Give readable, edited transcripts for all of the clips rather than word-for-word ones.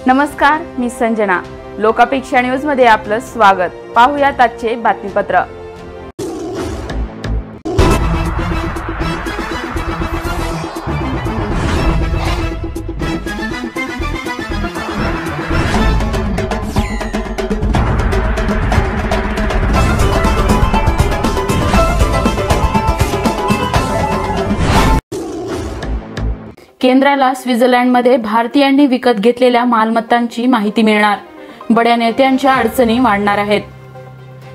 नमस्कार, मी संजना. लोकापेक्षा न्यूज मध्ये आपलं स्वागत. पाहूयात आजचे बातमीपत्र. केंद्राला स्वित्झर्लंडमध्ये भारतीयांनी विकत घेतलेल्या मालमत्तांची माहिती मिळणार. बड्या नेत्यांच्या अडचणी वाढणार आहेत.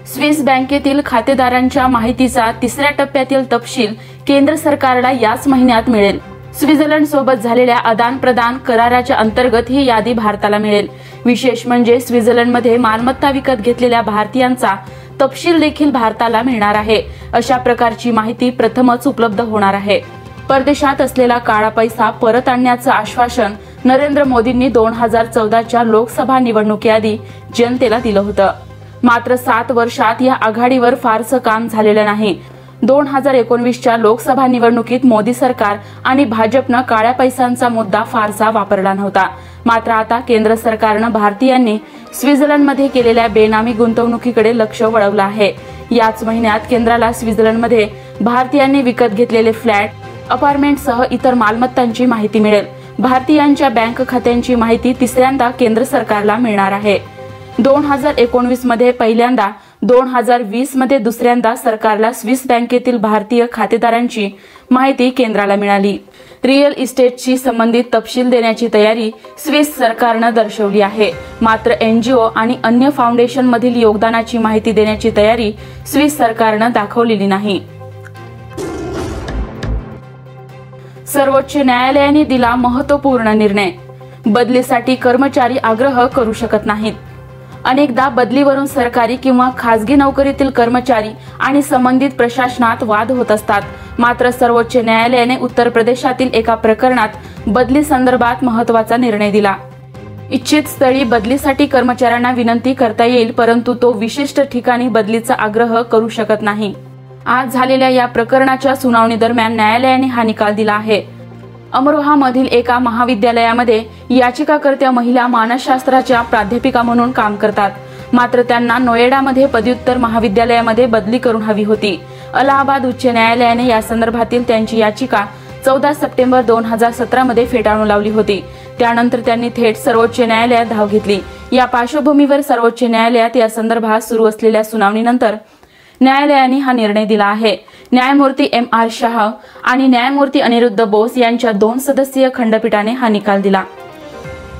स्विस बँकेतील खातेदारांच्या माहितीचा तिसऱ्या टप्प्यातील तपशील केंद्र सरकारला याच महिन्यात मिळेल. स्वित्झर्लंड सोबत झालेल्या आदान प्रदान कराराच्या अंतर्गत ही यादी भारताला मिळेल. विशेष म्हणजे स्वित्झर्लंडमध्ये मालमत्ता विकत घेतलेल्या भारतीयांचा तपशील देखील भारताला मिळणार आहे. अशा प्रकारची माहिती प्रथमच उपलब्ध होणार आहे. परदेशात असलेला काळा पैसा परत आणण्याचं आश्वासन नरेंद्र मोदींनी 2014च्या लोकसभा निवडणुकीआधी जनतेला दिलं होतं. मात्र 7 वर्षात या आघाडीवर फारसं काम झालेलं नाही. 2019च्या लोकसभा निवडणुकीत मोदी सरकार आणि भाजपनं काळ्या पैशांचा मुद्दा फारसा वापरला नव्हता. मात्र आता केंद्र सरकारनं भारतीयांनी स्वित्झर्लंडमध्ये केलेल्या बेनामी गुंतवणुकीकडे लक्ष वळवलं आहे. याच महिन्यात केंद्राला स्वित्झर्लंडमध्ये भारतीयांनी विकत घेतलेले फ्लॅट, अपार्टमेंटसह इतर मालमत्तांची माहिती मिळेल. भारतीयांच्या बँक खात्यांची माहिती तिसऱ्यांदा केंद्र सरकारला मिळणार आहे. 2019 मध्ये पहिल्यांदा, 2020 मध्ये दुसऱ्यांदा सरकारला स्विस बँकेतील भारतीय खातेदारांची माहिती केंद्राला मिळाली. रिअल इस्टेटशी संबंधित तपशील देण्याची तयारी स्विस सरकारनं दर्शवली आहे. मात्र एनजीओ आणि अन्य फाउंडेशनमधील योगदानाची माहिती देण्याची तयारी स्विस सरकारनं दाखवलेली नाही. सर्वोच्च न्यायालयाने दिला महत्त्वपूर्ण निर्णय. बदलीसाठी कर्मचारी आग्रह करू शकत नाहीत. अनेकदा बदलीवरून सरकारी किंवा खासगी नोकरीतील कर्मचारी आणि संबंधित प्रशासनात वाद होत असतात. मात्र सर्वोच्च न्यायालयाने उत्तर प्रदेशातील एका प्रकरणात बदली संदर्भात महत्त्वाचा निर्णय दिला. इच्छित स्थळी बदलीसाठी कर्मचाऱ्यांना विनंती करता येईल, परंतु तो विशिष्ट ठिकाणी बदलीचा आग्रह करू शकत नाही. आज झालेल्या या प्रकरणाच्या सुनावणी दरम्यान न्यायालयाने हा निकाल दिला आहे. अमरोहामधील एका महाविद्यालयामध्ये याचिकाकर्त्या महिला मानसशास्त्राच्या प्राध्यापिका म्हणून काम करतात. मात्र त्यांना नोएडामध्ये पदव्युत्तर महाविद्यालयामध्ये बदली करून हवी होती. अलाहाबाद उच्च न्यायालयाने या संदर्भातील त्यांची याचिका 14 सप्टेंबर 2017 मध्ये फेटाळून लावली होती. त्यानंतर त्यांनी थेट सर्वोच्च न्यायालयात धाव घेतली. या पार्श्वभूमीवर सर्वोच्च न्यायालयात या संदर्भात सुरू असलेल्या सुनावणीनंतर न्यायालयाने हा निर्णय दिला आहे. न्यायमूर्ती MR शाह आणि न्यायमूर्ती अनिरुद्ध बोस यांच्या 2 सदस्यीय खंडपीठाने हा निकाल दिला.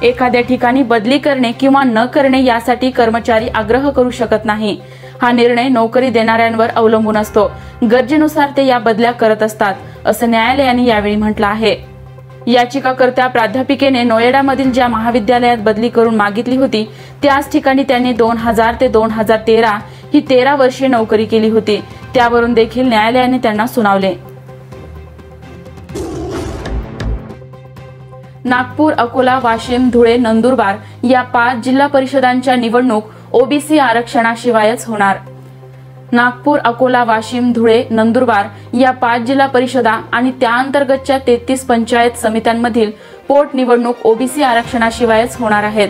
एखाद्या ठिकाणी बदली करणे किंवा न करणे यासाठी कर्मचारी आग्रह करू शकत नाही. हा निर्णय नोकरी देणाऱ्यांवर अवलंबून असतो. गरजेनुसार ते या बदल्या करत असतात, असं न्यायालयाने यावेळी म्हटलं आहे. याचिकाकर्त्या प्राध्यापिकेने नोएडामधील ज्या महाविद्यालयात बदली करून मागितली होती त्याच ठिकाणी त्यांनी 2000 ते 2013 ही 13 वर्षे नोकरी केली होती. त्यावरून देखील न्यायालयाने त्यांना सुनावले. नागपूर, अकोला, वाशिम, धुळे, नंदुरबार या 5 जिल्हा परिषदांच्या निवडणूक ओबीसी आरक्षणाशिवायच होणार. नागपूर, अकोला, वाशिम, धुळे, नंदुरबार या 5 जिल्हा परिषदा आणि त्या अंतर्गतच्या 33 पंचायत समित्यांमधील पोटनिवडणूक ओबीसी आरक्षणाशिवायच होणार आहेत.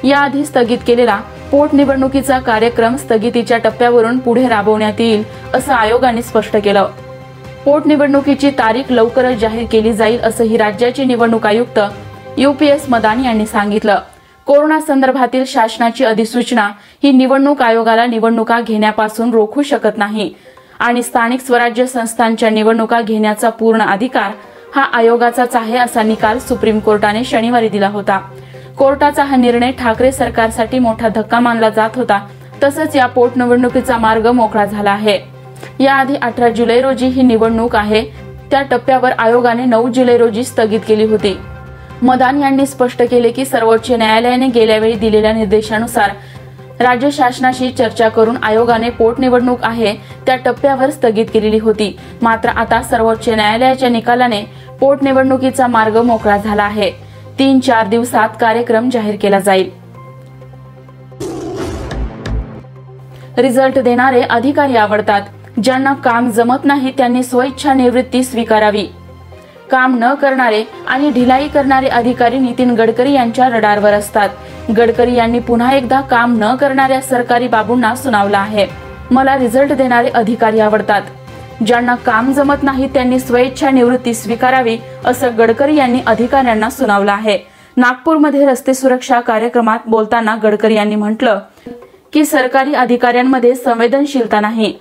याआधी स्थगित केलेला पोटनिवडणुकीचा कार्यक्रम स्थगितीच्या टप्प्यावरून पुढे राबवण्यात येईल, असं आयोगाने स्पष्ट केलं. पोटनिवडणुकीची तारीख लवकरच जाहीर केली जाईल, असंही राज्याचे निवडणूक आयुक्त UPS मदान यांनी सांगितलं. कोरोना संदर्भातील शासनाची अधिसूचना ही निवडणूक आयोगाला निवडणुका घेण्यापासून रोखू शकत नाही आणि स्थानिक स्वराज्य संस्थांच्या निवडणुका घेण्याचा पूर्ण अधिकार हा आयोगाचाच आहे, असा निकाल सुप्रीम कोर्टाने शनिवारी दिला होता. कोर्टाचा हा निर्णय ठाकरे सरकारसाठी मोठा धक्का मानला जात होता. तसंच या पोटनिवडणुकीचा मार्ग मोकळा झाला आहे. याआधी 18 जुलै रोजी ही निवडणूक आहे. त्या टप्प्यावर आयोगाने 9 जुलै रोजी स्थगित केली होती. मदान यांनी स्पष्ट केले की सर्वोच्च न्यायालयाने गेल्या वेळी दिलेल्या निर्देशानुसार राज्य शासनाशी चर्चा करून आयोगाने पोटनिवडणूक आहे त्या टप्प्यावर स्थगित केलेली होती. मात्र आता सर्वोच्च न्यायालयाच्या निकालाने पोटनिवडणुकीचा मार्ग मोकळा झाला आहे. 3-4 दिवसात कार्यक्रम जाहीर केला जाईल. रिझल्ट देणारे अधिकारी आवडतात. ज्यांना काम जमत नाही त्यांनी स्वइच्छा निवृत्ती स्वीकारावी. काम न करणारे आणि ढिलाई करणारे अधिकारी नितीन गडकरी यांच्या रडारवर असतात. गडकरी यांनी पुन्हा एकदा काम न करणाऱ्या सरकारी बाबूंना सुनावलं आहे. मला रिझल्ट देणारे अधिकारी आवडतात. ज्यांना काम जमत नाही त्यांनी स्वेच्छा निवृत्ती स्वीकारावी असं गडकरी यांनी अधिकाऱ्यांना सुनावलं आहे. नागपूरमध्ये रस्ते सुरक्षा कार्यक्रमात बोलताना गडकरी यांनी म्हटलं की सरकारी अधिकाऱ्यांमध्ये संवेदनशीलता नाही.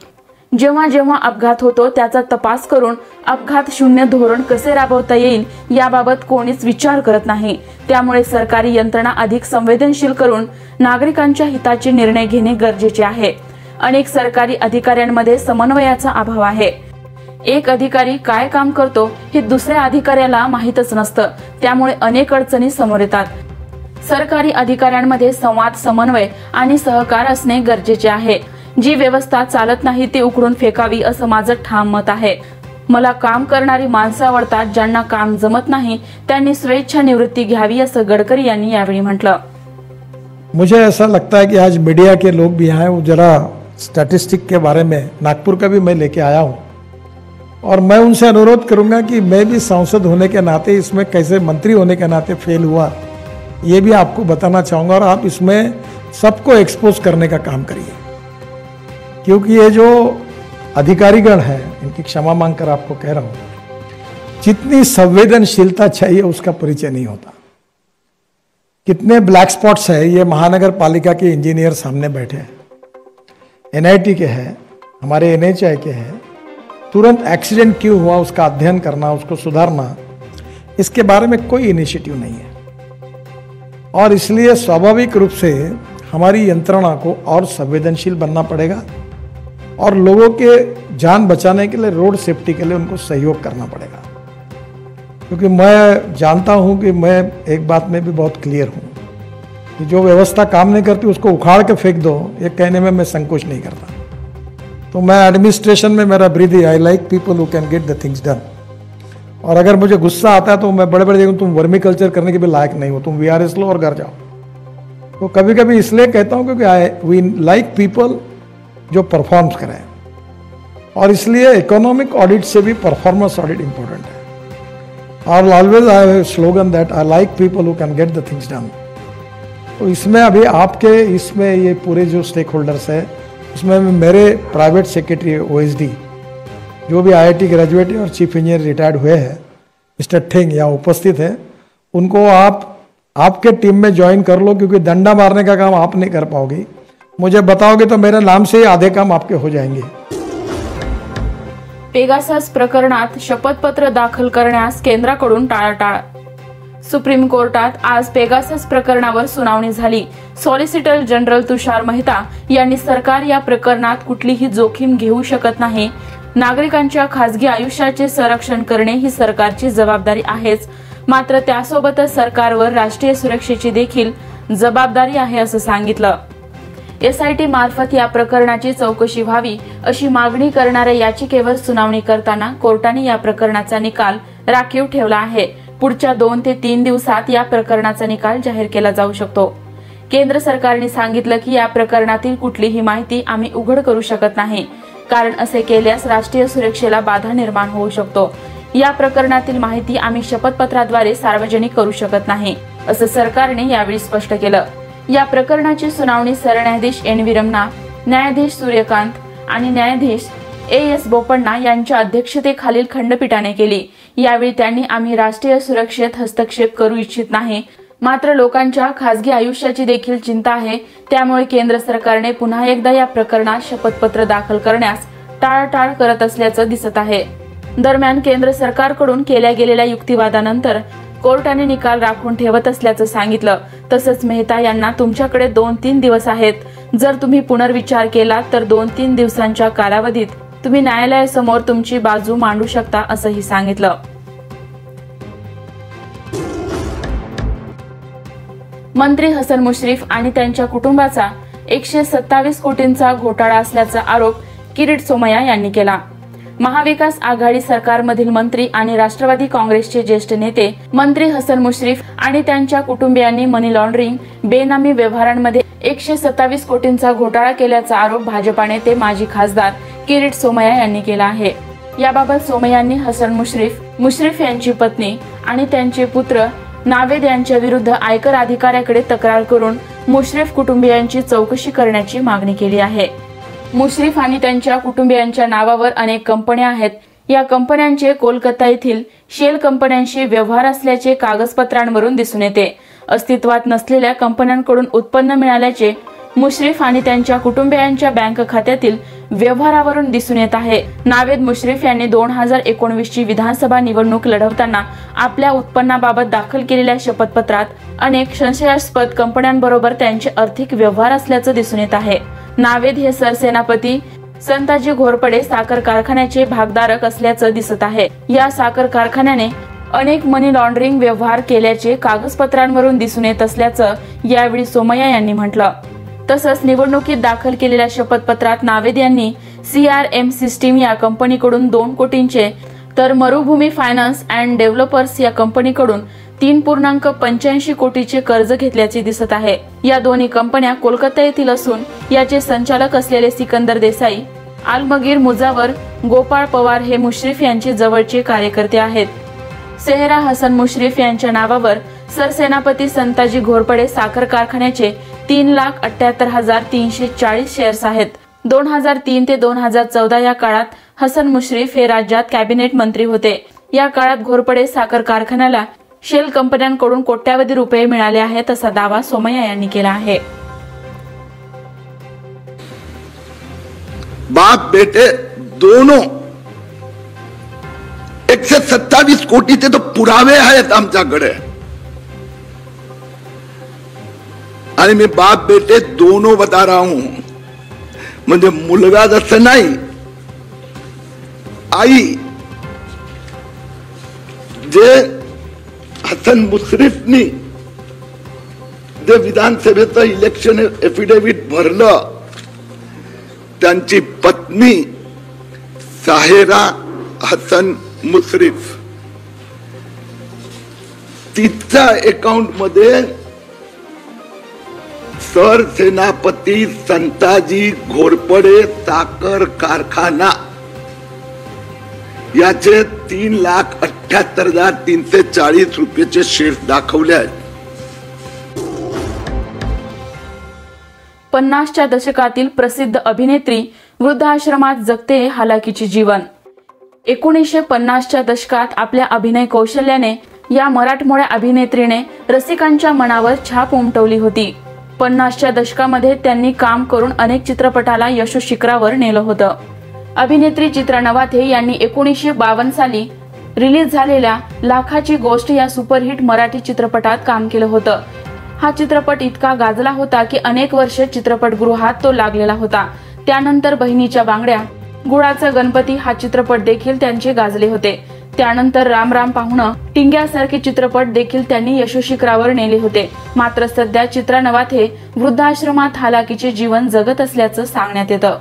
जेव्हा जेव्हा अपघात होतो त्याचा तपास करून अपघात शून्य धोरण कसे राबवता येईल याबाबत कोणीच विचार करत नाही. त्यामुळे सरकारी यंत्रणा अधिक संवेदनशील करून नागरिकांच्या हिताचे निर्णय घेणे गरजेचे आहे. अनेक सरकारी अधिकाऱ्यांमध्ये समन्वयाचा अभाव आहे. एक अधिकारी काय काम करतो हे दुसऱ्या अधिकाऱ्याला माहीतच नसतं. त्यामुळे अनेक अडचणी समोर येतात. सरकारी अधिकाऱ्यांमध्ये संवाद, समन्वय आणि सहकार असणे गरजेचे आहे. जी व्यवस्था चालत नाही ती उकडून फेकावी असं माझं ठाम मत आहे. मला काम करणारी माणसं आवडतात. ज्यांना काम जमत नाही त्यांनी स्वेच्छा निवृत्ती घ्यावी असं गडकरी यांनी यावेळी म्हटलं. मुझे ऐसा लगता है कि आज मीडिया के लोग भी हैं, वो जरा स्टैटिस्टिक के बारे में नागपुर का भी मैं लेके आया हूँ और मैं उनसे अनुरोध करूंगा कि मैं भी सांसद होने के नाते इसमें कैसे मंत्री होने के नाते फेल हुआ ये भी आपको बताना चाहूँगा और आप इसमें सबको एक्सपोज करने का काम करिए. क्योंकि ये जो अधिकारीगण है इनकी क्षमा मांगकर आपको कह रहा हूँ, जितनी संवेदनशीलता चाहिए उसका परिचय नहीं होता. कितने ब्लैक स्पॉट्स है. ये महानगर पालिका के इंजीनियर सामने बैठे हैं, NIT के हैं, हमारे NHI के हैं. तुरंत एक्सीडेंट क्यों हुआ उसका अध्ययन करना, उसको सुधारना, इसके बारे में कोई इनिशिएटिव नहीं है. और इसलिए स्वाभाविक रूप से हमारी यंत्रणा को और संवेदनशील बनना पड़ेगा और लोगों के जान बचाने के लिए, रोड सेफ्टी के लिए उनको सहयोग करना पड़ेगा. क्योंकि मैं जानता हूं कि मैं एक बात में भी बहुत क्लियर हूं कि जो व्यवस्था काम नहीं करती उसको उखाड़ के फेंक दो, ये कहने में मैं संकोच नहीं करता. तो मैं एडमिनिस्ट्रेशन में मेरा ब्रीद ही, I like people who can get the things done. और अगर मुझे गुस्सा आता है तो मैं बड़े बड़े जगह, तुम वर्मी कल्चर करने के भी लायक नहीं हो, तुम VRS लो और घर जाओ. तो कभी कभी इसलिए कहता हूं क्योंकि वी लाइक पीपल जो परफॉर्म्स करें. और इसलिए इकोनॉमिक ऑडिट से भी परफॉर्मेंस ऑडिट इंपॉर्टेंट है. और always I have slogan that I like people who can get the things done. तो इसमें अभी आपके इसमें ये पूरे जो स्टेक होल्डर्स है, उसमें मेरे प्राइवेट सेक्रेटरी OSD जो भी IIT ग्रेजुएट है और चीफ इंजीनियर रिटायर्ड हुए हैं, मिस्टर ठेंग यहाँ उपस्थित है, उनको आप आपके टीम में ज्वाइन कर लो. क्योंकि डंडा मारने का काम आप नहीं कर पाओगे. मुझे बताओगे तो मेरे नाम से ही आधे काम आपके हो जाएंगे. पेगासस प्रकरणात शपथपत्र दाखल करण्यास केंद्राकडून टाळाटाळ. सुप्रीम कोर्टात आज पेगासस प्रकरणावर सुनावणी झाली. सॉलिसिटर जनरल तुषार मेहता यांनी सरकार या प्रकरणात कुठलीही जोखीम घेऊ शकत नाही. नागरिकांच्या खासगी आयुष्याचे संरक्षण करणे ही सरकारची जबाबदारी आहेच, मात्र त्यासोबतच सरकारवर राष्ट्रीय सुरक्षेची देखील जबाबदारी आहे असं सांगितलं. SIT मार्फत या प्रकरणाची चौकशी व्हावी अशी मागणी करणाऱ्या याचिकेवर सुनावणी करताना कोर्टाने या प्रकरणाचा निकाल राखीव ठेवला आहे. पुढच्या 2 ते 3 दिवसात या प्रकरणाचा निकाल जाहीर केला जाऊ शकतो. केंद्र सरकारने सांगितलं की या प्रकरणातील कुठलीही माहिती आम्ही उघड करू शकत नाही, कारण असे केल्यास राष्ट्रीय सुरक्षेला बाधा निर्माण होऊ शकतो. या प्रकरणातील माहिती आम्ही शपथपत्राद्वारे सार्वजनिक करू शकत नाही असं सरकारने यावेळी स्पष्ट केलं. या प्रकरणाची सुनावणी सरन्यायाधीश NV रमणा, न्यायाधीश सूर्यकांत आणि न्यायाधीश AS बोपण्णा यांच्या अध्यक्षतेखालील खंडपीठाने केली. यावेळी त्यांनी आम्ही राष्ट्रीय सुरक्षेत हस्तक्षेप करू इच्छित नाही, मात्र लोकांच्या खासगी आयुष्याची देखील चिंता आहे. त्यामुळे केंद्र सरकारने पुन्हा एकदा या प्रकरणात शपथपत्र दाखल करण्यास टाळाटाळ करत असल्याचं दिसत आहे. दरम्यान केंद्र सरकारकडून केल्या गेलेल्या युक्तिवादानंतर कोर्टाने निकाल राखून ठेवत असल्याचं सांगितलं. तसंच मेहता यांना तुमच्याकडे 2-3 दिवस आहेत. जर तुम्ही पुनर्विचार केला तर 2-3 दिवसांच्या कालावधीत तुम्ही न्यायालयासमोर तुमची बाजू मांडू शकता असंही सांगितलं. मंत्री हसन मुश्रीफ आणि त्यांच्या कुटुंबाचा 127 कोटींचा घोटाळा असल्याचा आरोप किरीट सोमय्या यांनी केला. महाविकास आघाडी सरकारमधील मंत्री आणि राष्ट्रवादी काँग्रेसचे ज्येष्ठ नेते मंत्री हसन मुश्रीफ आणि त्यांच्या कुटुंबियांनी मनी लॉन्ड्रिंग, बेनामी व्यवहारांमध्ये 127 कोटींचा घोटाळा केल्याचा आरोप भाजपा नेते माजी खासदार किरीट सोमय्या यांनी केला आहे. याबाबत सोमय्यांनी हसन मुश्रीफ यांची पत्नी आणि त्यांचे पुत्र नावेद यांच्या विरुद्ध आयकर अधिकाऱ्याकडे तक्रार करून मुश्रीफ कुटुंबियांची चौकशी करण्याची मागणी केली आहे। मुश्रीफ आणि त्यांच्या कुटुंबियांच्या नावावर अनेक कंपन्या आहेत। या कंपन्यांचे कोलकाता येथील शेल कंपन्यांशी व्यवहार असल्याचे कागदपत्रांवरून दिसून येते। अस्तित्वात नसलेल्या कंपन्यांकडून उत्पन्न मिळाल्याचे मुश्रीफ आणि त्यांच्या कुटुंबियांच्या बँक खात्यातील व्यवहारावरून दिसून येत आहे। नावेद मुश्रीफ यांनी 2019 ची विधानसभा निवडणूक लढवताना आपल्या उत्पन्नाबाबत दाखल केलेल्या शपथपत्रात अनेक संशयास्पद कंपन्यांबरोबर त्यांचे आर्थिक व्यवहार असल्याचे दिसून येत आहे। नावेद हे सरसेनापती संताजी घोरपडे साखर कारखान्याचे भागधारक असल्याचे दिसत आहे। या साखर कारखान्याने अनेक मनी लॉन्ड्रिंग व्यवहार केल्याचे कागदपत्रांवरून दिसून येत असल्याचं यावेळी सोमय्या यांनी म्हटलं। तसंच निवडणुकीत दाखल केलेल्या शपथपत्रात नावेद यांनी CRM सिस्टीम या कंपनीकडून 2 कोटींचे तर मरुभूमी फायनान्स अँड डेव्हलपर्स या कंपनीकडून 3.85 कोटीचे कर्ज घेतल्याचे दिसत आहे। या दोन्ही कंपन्या कोलकाता येथील असून याचे संचालक असलेले सिकंदर देसाई, आलमगीर मुजावर, गोपाळ पवार हे मुश्रीफ यांचे जवळचे कार्यकर्ते आहेत। सेहरा हसन मुश्रीफ यांच्या नावावर सरसेनापती संताजी घोरपडे साखर कारखान्याचे 3,78,340 शेअर्स आहेत। 2003 ते 2014 या काळात हसन मुश्रीफ हे राज्यात कॅबिनेट मंत्री होते। या काळात घोरपडे साखर कारखान्याला शेल कंपन्यांकडून कोट्यावधी रुपये मिळाले आहेत असा दावा सोमय्या यांनी केला आहे। बाप बेटे दोनों 127 कोटीचे तो पुरावे आहेत आमच्याकडे आणि मी बाप बेटे दोनों बता रहा हूं। म्हणजे मुलगा जसं नाही, आई जे हसन मुश्रीफनी जे विधानसभेचं इलेक्शन एफिडेविट भरलं, त्यांची पत्नी साहेरा हसन मुश्रीफ तिच्या अकाउंट मध्ये सरसेनापती संताजी घोरपडे साखर कारखाना याचे 3,78,340 रुपयाचे शेअर्स दाखवले आहेत। 50च्या दशकातील प्रसिद्ध अभिनेत्री वृद्धाश्रमात जगते हालाकीचे जीवन। 1950च्या दशकात आपल्या अभिनय कौशल्याने या मराठमोळ्या अभिनेत्रीने रसिकांच्या मनावर छाप उमटवली होती। 50च्या दशकामध्ये त्यांनी काम करून अनेक चित्रपटाला यशोशिखरावर नेलं होतं। अभिनेत्री चित्रा नवाथे यांनी 1952 साली रिलीज झालेल्या लाखाची गोष्ट या सुपरहिट मराठी चित्रपटात काम केलं होतं। हा चित्रपट इतका गाजला होता की अनेक वर्ष चित्रपटगृहात तो लागलेला होता। त्यानंतर बहिणीच्या बांगड्या, गुळाचा गणपती हा चित्रपट देखील त्यांचे गाजले होते। त्यानंतर राम राम पाहुणं, टिंग्यासारखे चित्रपट देखील त्यांनी यशोशिखरावर नेले होते। मात्र सध्या चित्रा नवाथे वृद्धाश्रमात हालाकीचे जीवन जगत असल्याचं सांगण्यात येतं।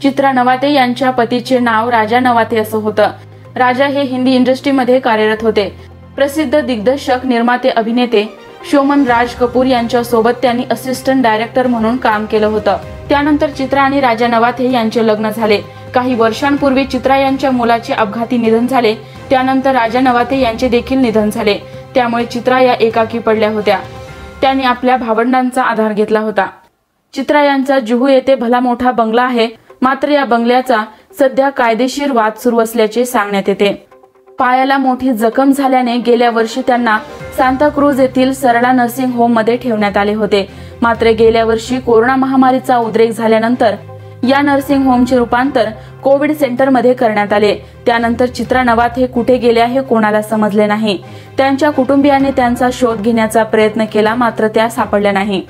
चित्रा नवाथे यांच्या पतीचे नाव राजा नवाथे असं होतं। राजा हे हिंदी इंडस्ट्रीमध्ये कार्यरत होते। प्रसिद्ध दिग्दर्शक, निर्माते, अभिनेते शोमन राज कपूर यांच्या सोबत त्यांनी असिस्टंट डायरेक्टर म्हणून काम केलं होतं। त्यानंतर चित्रा आणि राजा नवाथे यांचे लग्न झाले। काही वर्षांपूर्वी चित्रा यांच्या मुलाचे अपघाती निधन झाले। त्यानंतर राजा नवाथे यांचे देखील निधन झाले। त्यामुळे चित्रा या एकाकी पडल्या होत्या। त्यांनी आपल्या भावंडांचा आधार घेतला होता। चित्रा यांचा जुहू येथे भला मोठा बंगला आहे। मात्र या बंगल्याचा सध्या कायदेशीर वाद सुरू असल्याचे सांगण्यात येते। पायाला मोठी जखम झाल्याने गेल्या वर्षी त्यांना सांताक्रूज येथील सरळा नर्सिंग होम मध्ये ठेवण्यात आले होते। मात्र गेल्या वर्षी कोरोना महामारीचा उद्रेक झाल्यानंतर या नर्सिंग होमचे रूपांतर कोविड सेंटर मध्ये करण्यात आले। त्यानंतर चित्रा नवाथे कुठे गेल्या हे कोणाला समजले नाही। त्यांच्या कुटुंबियांनी त्यांचा शोध घेण्याचा प्रयत्न केला, मात्र त्या सापडल्या नाही।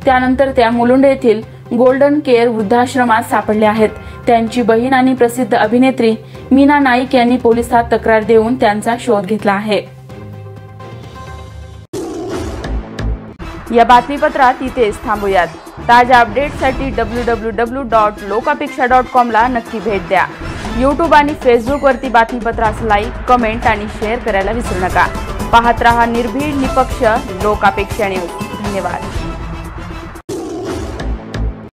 त्यानंतर त्या मुलुंड येथील गोल्डन केअर वृद्धाश्रमात सापडल्या आहेत। त्यांची बहीण आणि प्रसिद्ध अभिनेत्री मीना नाईक यांनी पोलिसात तक्रार देऊन त्यांचा शोध घेतला आहे। या बातमीपत्रात इथेच थांबूयात। ताज्या अपडेट्ससाठी www.lokapeksha.com ला नक्की भेट द्या। YouTube आणि Facebook वरती बातमीपत्रास लाईक, कमेंट आणि शेअर करायला विसरू नका। पाहत रहा निर्भीड, निपक्ष लोकापेक्षा न्यूज। धन्यवाद।